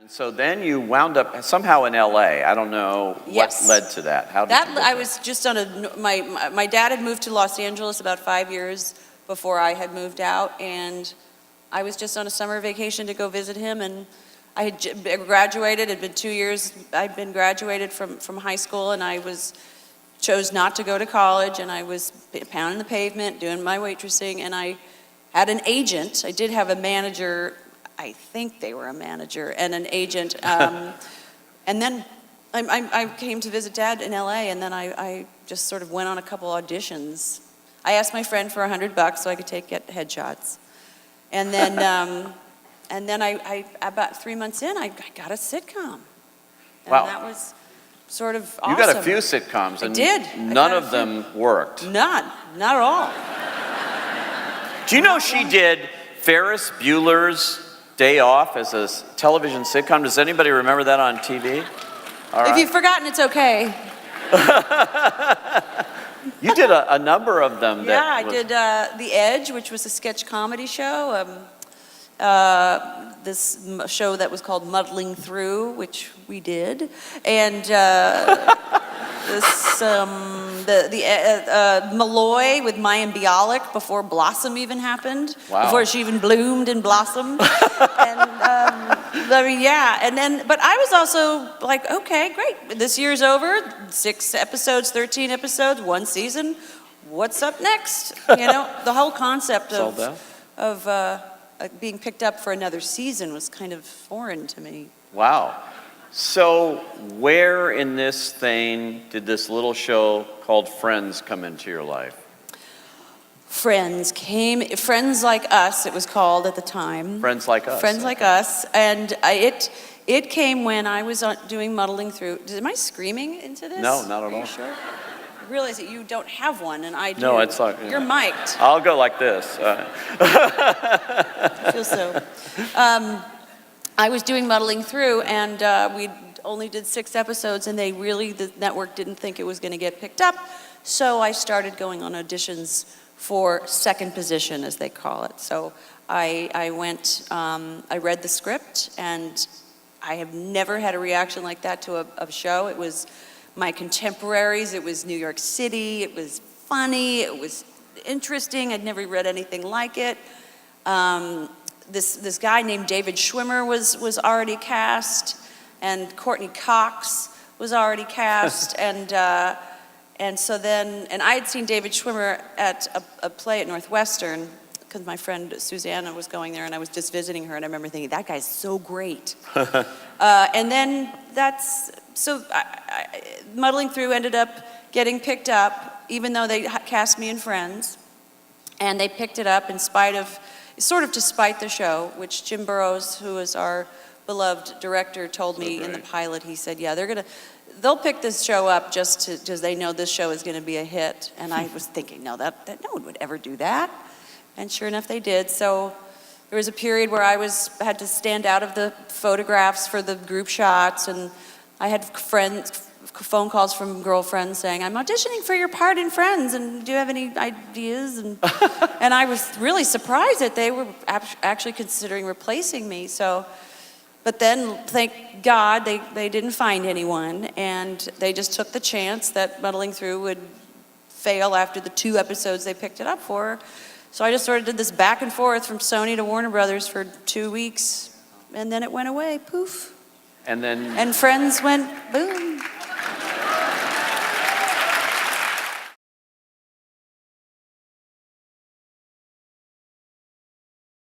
So then you wound up somehow in LA. I don't know what led to that. How did you I was just on my dad had moved to Los Angeles about 5 years before I had moved out, and I was just on a summer vacation to go visit him, and I had graduated. It had been 2 years. I'd been graduated from high school, and I chose not to go to college, and I was pounding the pavement, doing my waitressing, and I had an agent. I did have a manager. I think they were a manager and an agent. And then I came to visit Dad in LA, and then I just sort of went on a couple auditions. I asked my friend for $100 so I could get headshots. And then, I about 3 months in, I got a sitcom. And wow. That was sort of awesome. You got a few sitcoms, and none of them worked. None, not at all. Do you know she did Ferris Bueller's Day Off as a television sitcom? Does anybody remember that on TV? All right. If you've forgotten, it's okay. You did a number of them. Yeah, I did The Edge, which was a sketch comedy show. This show that was called Muddling Through, which we did, and Malloy with Mayim Bialik before Blossom even happened. Wow. Before she even bloomed and blossomed. And but I was also like, okay, great. This year's over. 6 episodes, 13 episodes, 1 season. What's up next? You know, the whole concept of being picked up for another season was kind of foreign to me. Wow. So where in this thing did this little show called Friends come into your life? Friends Like Us, it was called at the time. Friends Like Us. Friends Like Us. And it came when I was doing Muddling Through. Am I screaming into this? No, not at all. Are you sure? I realize that you don't have one, and I do. No, it's like... You're mic'd. I'll go like this. I feel so. I was doing Muddling Through, and we only did 6 episodes, and the network didn't think it was going to get picked up, so I started going on auditions for second position, as they call it. So I went, I read the script, and I have never had a reaction like that to a show. It was my contemporaries, it was New York City, it was funny, it was interesting, I'd never read anything like it. This guy named David Schwimmer was already cast, and Courtney Cox was already cast, and so then I had seen David Schwimmer at a play at Northwestern because my friend Susanna was going there, and I was just visiting her, and I remember thinking, that guy's so great. And then Muddling Through ended up getting picked up, even though they cast me in Friends, and they picked it up in spite of, sort of to spite the show, which Jim Burrows, who is our beloved director, told me in the pilot. He said, yeah, they'll pick this show up just because they know this show is going to be a hit. And I was thinking, no, that no one would ever do that. And sure enough, they did. So there was a period where I had to stand out of the photographs for the group shots, and I had phone calls from girlfriends saying, I'm auditioning for your part in Friends, and do you have any ideas? And I was really surprised that they were actually considering replacing me. But then, thank God, they didn't find anyone, and they just took the chance that Muddling Through would fail after the 2 episodes they picked it up for. So I just sort of did this back and forth from Sony to Warner Brothers for 2 weeks, and then it went away, poof. And then... And Friends went boom.